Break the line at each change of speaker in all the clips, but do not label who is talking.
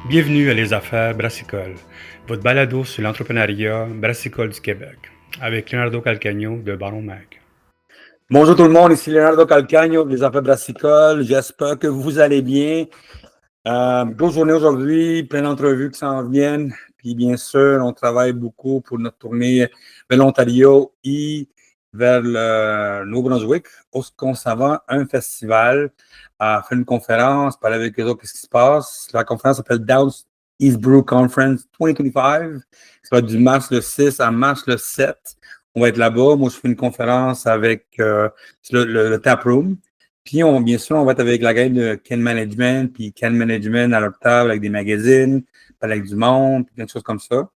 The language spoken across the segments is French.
Bienvenue à Les Affaires Brassicole, votre balado sur l'entrepreneuriat brassicole du Québec, avec Leonardo Calcagno de Baron Mag.
Bonjour tout le monde, ici Leonardo Calcagno des Affaires Brassicole. J'espère que vous allez bien. Grosse journée aujourd'hui, plein d'entrevues qui s'en viennent. Puis bien sûr, on travaille beaucoup pour notre tournée vers l'Ontario et vers le Nouveau-Brunswick, où on s'en va un festival, faire une conférence, parler avec eux autres, qu'est-ce qui se passe. La conférence s'appelle Down East Brew Conference 2025. Ça va du mars le 6 à mars le 7. On va être là-bas. Moi, je fais une conférence avec le Tap Room. Puis, bien sûr, on va être avec la gang de Ken Management, puis Ken Management à leur table avec des magazines, avec du monde, puis plein de choses comme ça.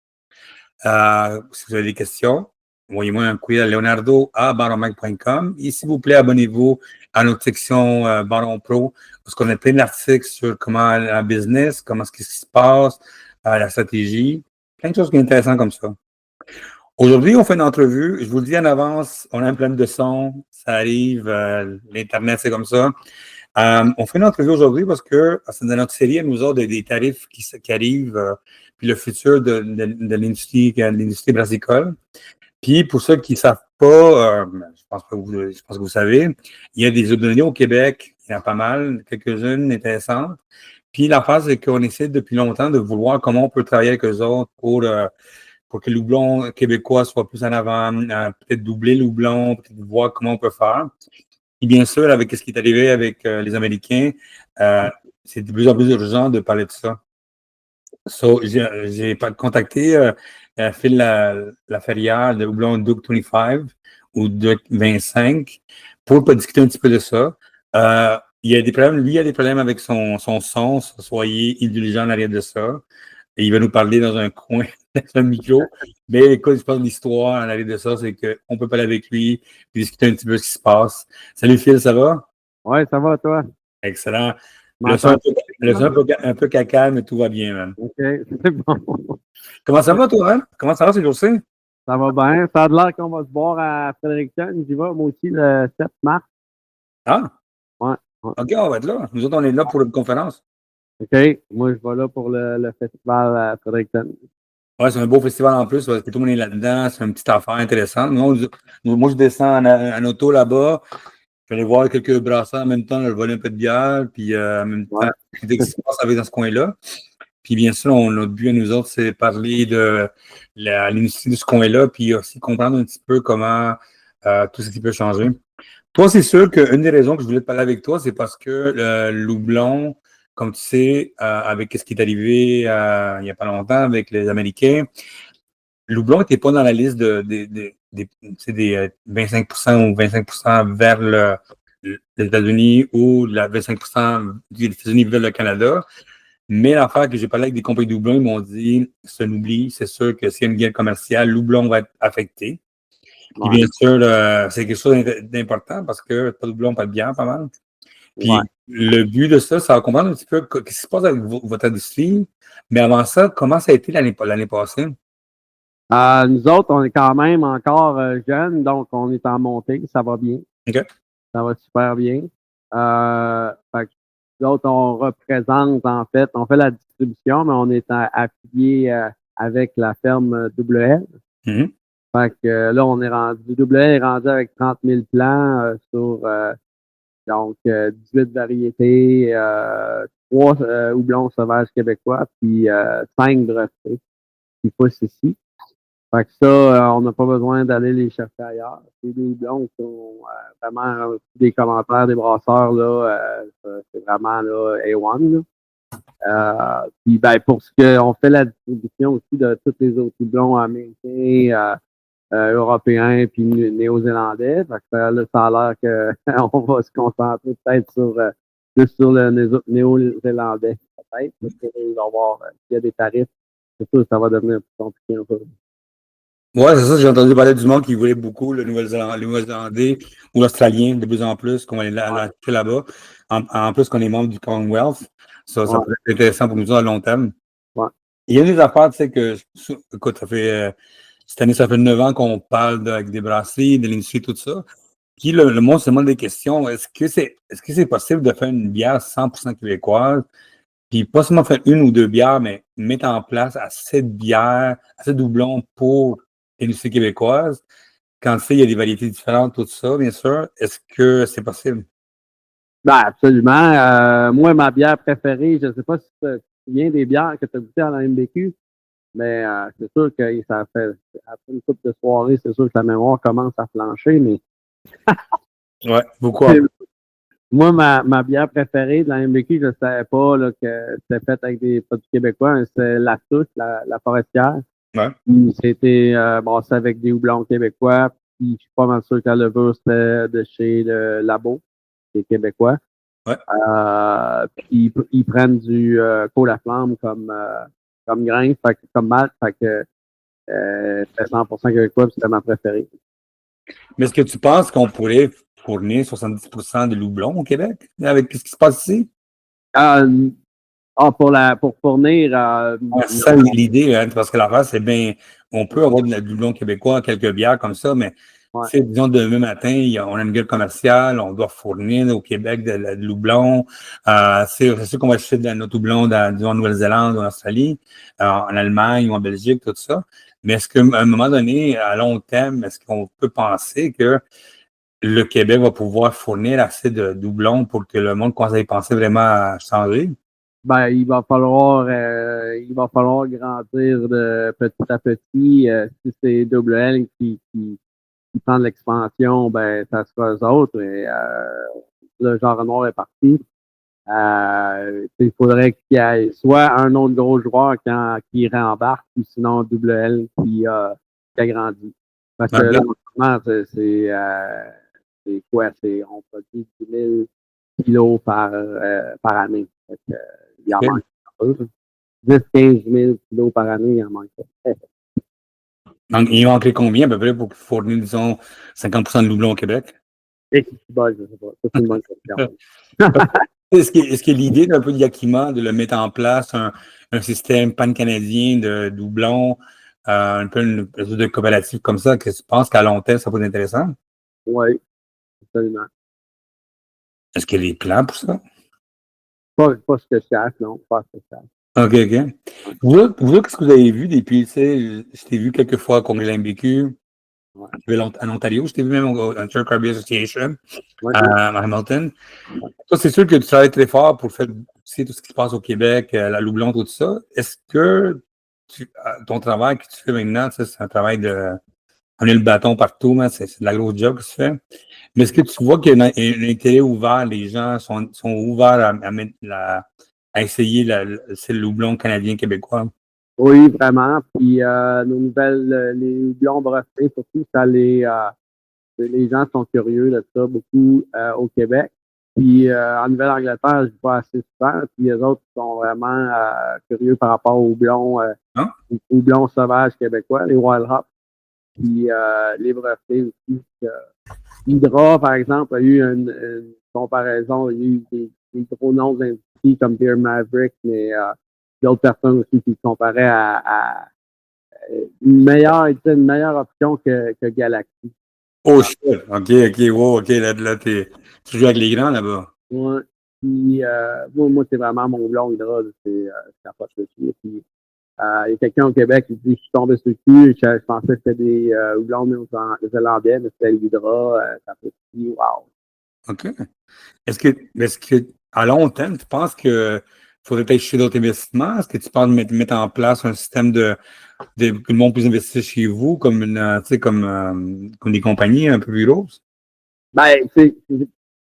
Si vous avez des questions, envoyez-moi un courriel à leonardo@baronmag.com. Et s'il vous plaît, abonnez-vous à notre section Baron Pro, parce qu'on a plein d'articles sur comment la business, ce qui se passe, la stratégie, plein de choses qui sont intéressantes comme ça. Aujourd'hui, on fait une entrevue. Je vous le dis en avance, on a un problème de son. Ça arrive, l'Internet, c'est comme ça. On fait une entrevue aujourd'hui parce que c'est dans notre série, nous autres, des tarifs qui arrivent, puis le futur de l'industrie brassicole. Puis pour ceux qui ne savent pas, je pense que vous savez, il y a des données au Québec, il y en a pas mal, quelques-unes intéressantes. Puis la phase, c'est qu'on essaie depuis longtemps de vouloir comment on peut travailler avec eux autres pour que le houblon québécois soit plus en avant, peut-être doubler le houblon, peut-être voir comment on peut faire. Et bien sûr, avec ce qui est arrivé avec les Américains, c'est de plus en plus urgent de parler de ça. So, j'ai contacté Phil Laferrière de houblon Duke 25 ou Duke 25 pour discuter un petit peu de ça. Il y a des problèmes, lui, il a des problèmes avec son son, soyez indulgents en arrière de ça. Et il va nous parler dans un coin, dans un micro. Mais écoute, je pense que l'histoire en arrière de ça, c'est qu'on peut parler avec lui, puis discuter un petit peu de ce qui se passe. Salut Phil, ça va?
Ouais, ça va, toi?
Excellent.
M'entends?
Le son un peu caca, mais tout va bien, man.
OK, c'est bon.
Comment ça va, toi, hein? Comment ça va ces jours-ci?
Ça va bien. Ça a l'air qu'on va se boire à Fredericton. J'y vais, moi aussi, le 7 mars.
Ah,
Ouais, ouais.
OK, on va être là. Nous autres, on est là pour une conférence.
OK. Moi, je vais là pour le festival à Fredericton.
Ouais, c'est un beau festival en plus, parce que tout le monde est là-dedans. C'est une petite affaire intéressante. Moi, je descends en auto là-bas. Je vais aller voir quelques brasseurs en même temps, je voler un peu de bière, puis en même temps,
Ouais.
ce qui se passe avec dans ce coin-là. Puis bien sûr, notre but à nous autres, c'est parler de l'industrie de ce coin-là, puis aussi comprendre un petit peu comment tout ce qui peut changer. Toi, c'est sûr qu'une des raisons que je voulais te parler avec toi, c'est parce que le houblon, comme tu sais, avec ce qui est arrivé il n'y a pas longtemps avec les Américains, le houblon n'était pas dans la liste des 25% ou 25% vers les États-Unis ou la 25% des États-Unis vers le Canada. Mais l'affaire que j'ai parlé avec des compagnies de houblon, ils m'ont dit, c'est un oubli, c'est sûr que s'il y a une guerre commerciale, l'houblon va être affecté. Puis
Ouais.
bien sûr, c'est quelque chose d'important parce que pas de houblon, pas de bière, pas mal. Puis
Ouais.
le but de ça, c'est de comprendre un petit peu ce qui se passe avec votre industrie. Mais avant ça, comment ça a été l'année passée?
Nous autres, on est quand même encore jeunes, donc on est en montée. Ça va bien.
OK.
Ça va super bien. Fait que nous autres, on représente, en fait, on fait la distribution, mais on est affilié avec la ferme WL.
Mhm.
Fait que là, on est rendu, WL est rendu avec 30 000 plants sur donc 18 variétés, 3 houblons sauvages québécois, puis 5 brevetés qui poussent ici. Fait que ça, on n'a pas besoin d'aller les chercher ailleurs. C'est des houblons qui ont vraiment des commentaires des brasseurs, là, c'est vraiment là, A1. Là. Puis ben, pour ce qu'on fait la distribution aussi de tous les autres houblons américains, européens puis néo-zélandais. Fait que là, ça a l'air qu'on va se concentrer peut-être plus sur le néo-zélandais, peut-être, parce qu'il va y avoir, s'il y a des tarifs, c'est sûr que ça va devenir plus compliqué un peu.
Ouais, c'est ça, j'ai entendu parler du monde qui voulait beaucoup le Nouvelle-Zélandais ou l'Australien de plus en plus, qu'on va aller l'acheter là-bas. En plus qu'on est membre du Commonwealth, ça
Ouais.
peut être intéressant pour nous à long terme.
Ouais.
Il y a des affaires, tu sais, écoute, cette année, ça fait 9 ans qu'on parle avec des brasseries, de l'industrie, tout ça. Puis le monde se demande des questions. Est-ce que c'est possible de faire une bière 100% québécoise? Puis pas seulement faire une ou deux bières, mais mettre en place assez de bières, assez de doublons pour l'industrie québécoise. Quand tu sais, il y a des variétés différentes, tout ça, bien sûr. Est-ce que c'est possible?
Ben, absolument. Moi, ma bière préférée, je ne sais pas si tu te souviens des bières que tu as goûtées à la MBQ, mais c'est sûr que ça fait, après une couple de soirée, c'est sûr que la mémoire commence à flancher, mais
Ouais, pourquoi?
moi, ma bière préférée de la MBQ, je ne savais pas là, que c'était faite avec des produits québécois, hein, c'est la Touche, la forestière.
Ouais.
Puis c'était brassé avec des houblons québécois. Puis je suis pas mal sûr que la levure, c'était de chez le Labo, qui est québécois.
Ouais.
Puis ils prennent du colle à flamme comme grain, fait que, comme malt, fait que c'était 100% québécois, puis c'était ma préférée.
Mais est-ce que tu penses qu'on pourrait fournir 70% de loublon au Québec avec ce qui se passe ici?
Euh, pour fournir
Ouais, c'est ça l'idée, hein, parce que l'affaire, c'est bien, on peut avoir du doublon québécois, quelques bières comme ça, mais
ouais.
disons, demain matin, on a une gueule commerciale, on doit fournir au Québec de doublon. C'est sûr qu'on va acheter de notre doublon disons, en Nouvelle-Zélande ou en Australie, en Allemagne ou en Belgique, tout ça. Mais est-ce qu'à un moment donné, à long terme, est-ce qu'on peut penser que le Québec va pouvoir fournir assez de doublons pour que le monde commence à y penser vraiment à changer?
Ben, il va falloir grandir de petit à petit. Si c'est WL qui prend de l'expansion, ben, ça sera eux autres. Et, le genre noir est parti. Il faudrait qu'il y ait soit un autre gros joueur qui rembarque, ou sinon WL qui a grandi. Parce que
Ouais,
là, en ce moment, c'est quoi? On produit 10 000 kilos par année. Fait que, il en manque un peu. 10-15 000 kilos par année, il en manque.
donc, il manquerait combien à peu près pour fournir, disons, 50% de doublons au Québec?
Et bon, je sais pas. Ça, c'est une bonne question.
Est-ce que l'idée d'un peu de Yakima, de le mettre en place, un système pan-canadien de doublons, un peu une espèce de coopérative comme ça, que tu penses qu'à long terme, ça peut être intéressant?
Oui, absolument.
Est-ce qu'il y a des plans pour ça?
Pas ce que je cherche, non. Pas ce que je cherche.
OK, OK. Vous autres, qu'est-ce que vous avez vu depuis, tu sais, je t'ai vu quelques fois au Congrès de l'MBQ,
Ouais.
en Ontario, je t'ai vu même au Ontario Carbery Association,
Ouais.
à Hamilton. Toi, c'est sûr que tu travailles très fort pour faire aussi tout ce qui se passe au Québec, la Loublon, tout ça. Est-ce que ton travail que tu fais maintenant, tu sais, c'est un travail de amener le bâton partout, hein, c'est de la grosse job que tu fais. Mais est-ce que tu vois qu'il y a un intérêt ouvert, les gens sont ouverts à essayer c'est le Loublon canadien québécois?
Oui, vraiment. Puis nos nouvelles, les lions brevetés, surtout, les gens sont curieux de ça beaucoup au Québec. Puis en Nouvelle-Angleterre, je vois assez souvent. Puis les autres sont vraiment curieux par rapport
Hein?
aux houblons sauvages québécois, les Wild Hops. Puis les brevetés aussi. Hydra, par exemple, a eu une comparaison. Il y a eu des gros noms d'industries comme Beer Maverick, mais d'autres personnes aussi qui comparaient à une meilleure option que Galaxy.
Oh shit! OK, OK, wow, OK, là, tu joues avec les grands là-bas.
Ouais. Puis, moi c'est vraiment mon blond Hydra, je capote dessus. Puis, il y a quelqu'un au Québec qui dit, je suis tombé sur le cul, je pensais que c'était des houblons néo-zélandais, mais c'était l'Hydra, ça fait wow.
OK. Est-ce que, à long terme, tu penses que faudrait peut-être chercher d'autres investissements? Est-ce que tu penses mettre en place un système que le monde puisse investir chez vous, comme tu sais, comme des compagnies un peu plus grosses?
Ben,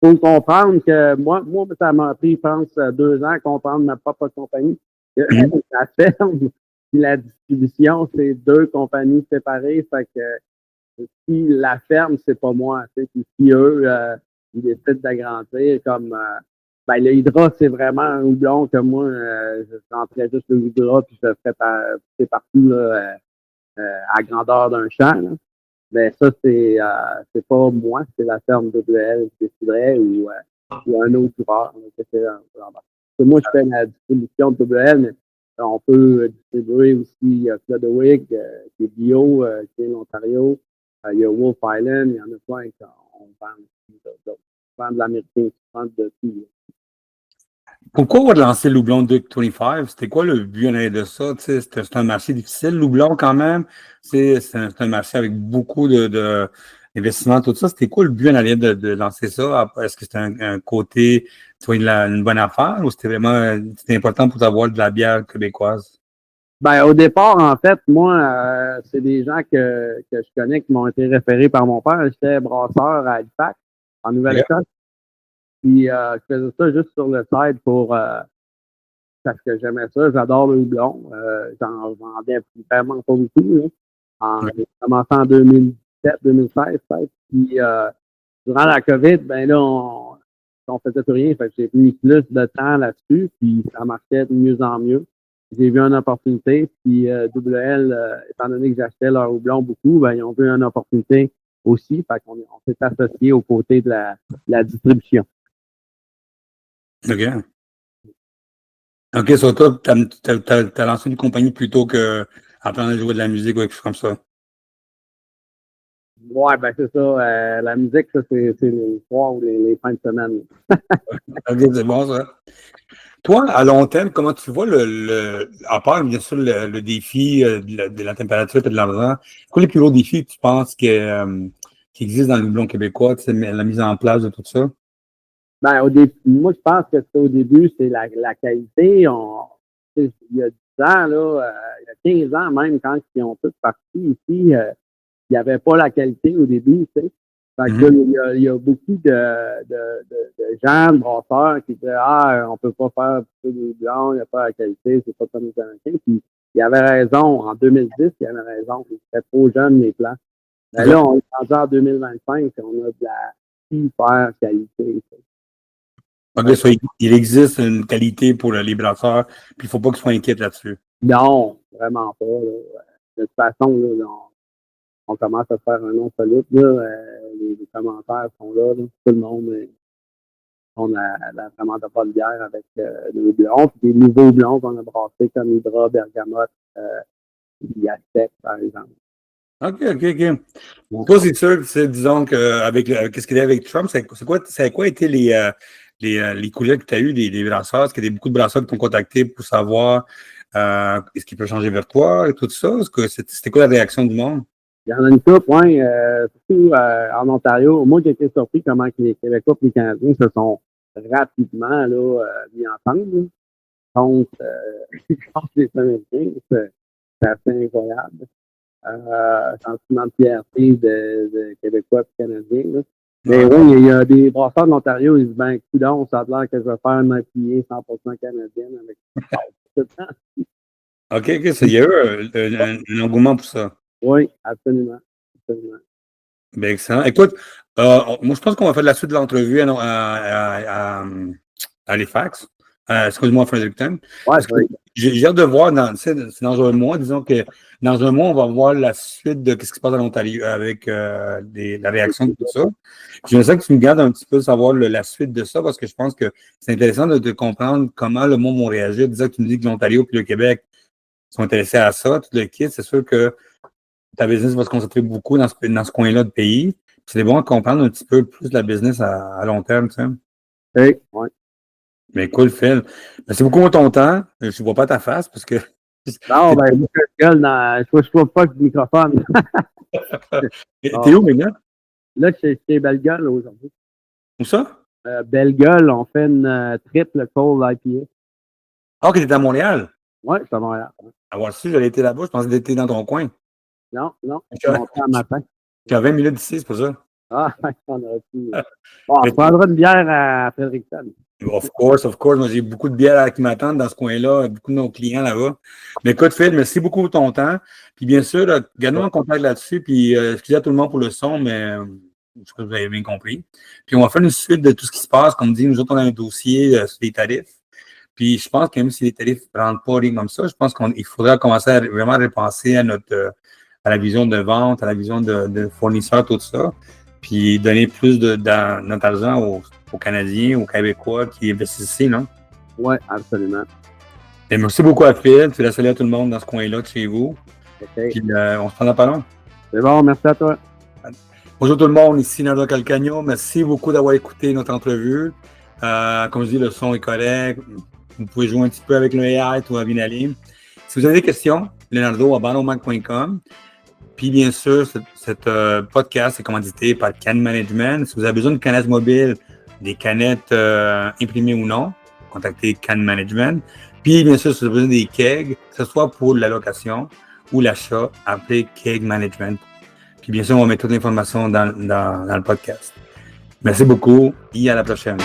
faut comprendre que moi, ça m'a pris, je pense, 2 ans à comprendre ma propre compagnie.
Mhm.
La ferme et la distribution, c'est deux compagnies séparées. Fait que si la ferme, c'est pas moi, tu sais, puis si eux, ils décident d'agrandir comme ben le Hydra, c'est vraiment un houblon que moi, je rentrais juste le Hydra puis je le ferais pousser partout là, à grandeur d'un champ. Là. Mais ça, c'est pas moi, c'est la ferme WL qui déciderait ou un autre joueur. Moi, je fais la distribution de WL, mais on peut distribuer aussi Clodowig, qui est bio, qui est l'Ontario. Il y a Wolf Island, il y en a plein qu'on vend aussi d'autres. On vend de l'américain, on vend de tout.
Pourquoi on a lancé le houblon Duke 25? C'était quoi le but en arrière de ça? Tu sais, c'est un marché difficile, le houblon quand même. C'est un marché avec beaucoup d'investissements, tout ça. C'était quoi le but en arrière de lancer ça? Est-ce que c'était un côté, tu vois, une bonne affaire ou c'était vraiment c'était important pour avoir de la bière québécoise?
Ben, au départ, en fait, moi, c'est des gens que je connais qui m'ont été référés par mon père. J'étais brasseur à Halifax, en Nouvelle-Écosse. Puis, je faisais ça juste sur le side parce que j'aimais ça. J'adore le houblon. J'en vendais vraiment pas beaucoup, là. J'ai commencé en 2017, 2016, peut-être. Puis, durant la COVID, ben là, on faisait plus rien. Fait que j'ai mis plus de temps là-dessus, puis ça marchait de mieux en mieux. J'ai vu une opportunité, puis WL, étant donné que j'achetais leur houblon beaucoup, ben ils ont vu une opportunité aussi. Fait qu'on s'est associé aux côtés de la distribution.
OK. OK, sur toi, t'as lancé une compagnie plutôt que apprendre à jouer de la musique ou quelque chose comme ça.
Ouais, ben c'est ça. La musique, ça, c'est les soirs ou les fins de semaine.
OK, c'est bon, ça. Toi, à long terme, comment tu vois à part bien sûr le défi de la température et de l'argent, c'est quoi les plus gros défis que tu penses qui existent dans le houblon québécois, tu sais, la mise en place de tout ça?
Ben, moi, je pense que au début, c'est la qualité. Il y a 10 ans, là, il y a 15 ans même, quand ils ont tous parti ici, il n'y avait pas la qualité au début, tu sais. Fait que là, il y a beaucoup de gens, de brasseurs qui disaient on peut pas faire des blancs, il n'y a pas la qualité, c'est pas comme les Américains. Puis il y avait raison, en 2010, il y avait raison, c'était trop jeune les plants. Mais là, on est rendu en 2025 et on a de la super qualité. Tu sais.
OK, ça, il existe une qualité pour les brasseurs, puis il ne faut pas qu'ils soient inquiets là-dessus.
Non, vraiment pas. Là. De toute façon, là, on commence à faire un nom solide. Là. Les commentaires sont là. Tout le monde on a vraiment de bonne bière avec des blonds. Puis des nouveaux blonds qu'on a brassés comme Hydra, Bergamote, Aztec, par exemple.
OK, OK, OK. Toi, c'est sûr que disons qu'avec qu'est-ce qu'il y a avec Trump, c'est quoi été les coulisses que tu as eues des brasseurs? Est-ce qu'il y a beaucoup de brasseurs qui t'ont contacté pour savoir est-ce qu'il peut changer vers toi et tout ça? C'était quoi la réaction du monde?
Il y en a une couple, oui. Surtout en Ontario. Moi, j'ai été surpris comment que les Québécois et les Canadiens se sont rapidement là, mis ensemble contre, contre les Américains. C'est assez incroyable. Sentiment de fierté de Québécois et Canadiens. Là. Mais oui, il y a des brasseurs de l'Ontario, ils disent ben, coudonc, ça a l'air que je vais faire une IPA 100% canadienne avec tout le temps.
OK, il y a eu un engouement pour ça.
Oui, absolument.
Bien, excellent. Écoute, moi, je pense qu'on va faire la suite de l'entrevue à Halifax. Excuse-moi, Fredericton.
Ouais,
j'ai hâte de voir, c'est dans un mois, disons que dans un mois, on va voir la suite de ce qui se passe en Ontario avec la réaction de tout ça. J'aimerais que tu me gardes un petit peu savoir la suite de ça parce que je pense que c'est intéressant de comprendre comment le monde va réagir. Disons que tu me dis que l'Ontario et le Québec sont intéressés à ça, tout le kit. C'est sûr que ta business va se concentrer beaucoup dans ce coin-là de pays. C'est bon de comprendre un petit peu plus la business à long terme, tu sais.
Oui.
Mais cool, Phil. Merci beaucoup pour ton temps. Je ne vois pas ta face parce que.
Non, ben, moi, je gueule je vois pas du microphone.
T'es où maintenant?
Là, je suis chez Belle Gueule aujourd'hui.
Où ça?
Belle Gueule, on fait une triple cold IPA.
Ah, ok, t'es à Montréal.
Oui, c'est à Montréal.
Avoir su, j'allais été là-bas, je pensais que t'étais dans ton coin.
Non, je suis monté un matin.
Tu as 20 minutes d'ici, c'est pour ça.
Ah, on aurait pu. Bon, on prendra une bière à Fredericton.
Of course. Moi, j'ai beaucoup de bières qui m'attendent dans ce coin-là, beaucoup de nos clients là-bas. Mais écoute, Phil, merci beaucoup pour ton temps. Puis bien sûr, garde-nous en contact là-dessus. Puis excusez à tout le monde pour le son, mais je pense que vous avez bien compris. Puis on va faire une suite de tout ce qui se passe. Comme dit, nous autres, on a un dossier sur les tarifs. Puis je pense que même si les tarifs ne rentrent pas rien comme ça, je pense qu'il faudra commencer à vraiment repenser à la vision de vente, à la vision de fournisseur, tout ça. Puis donner plus de notre argent aux Canadiens, aux Québécois qui investissent ici, non?
Oui, absolument.
Et merci beaucoup à Phil. Tu la saluer à tout le monde dans ce coin-là de chez vous.
Okay.
Puis on se prend pas long.
C'est bon, merci à toi.
Bonjour tout le monde, ici Nardo Calcagno. Merci beaucoup d'avoir écouté notre entrevue. Comme je dis, le son est correct. Vous pouvez jouer un petit peu avec le AI, tout va bien aller. Si vous avez des questions, leonardo@banomac.com. Puis bien sûr, cette podcast est commandité par Can Management. Si vous avez besoin de canettes mobiles, des canettes imprimées ou non, contactez Can Management. Puis bien sûr, si vous avez besoin des kegs, que ce soit pour la location ou l'achat, appelez Keg Management. Puis bien sûr, on va mettre toute l'information dans le podcast. Merci beaucoup et à la prochaine.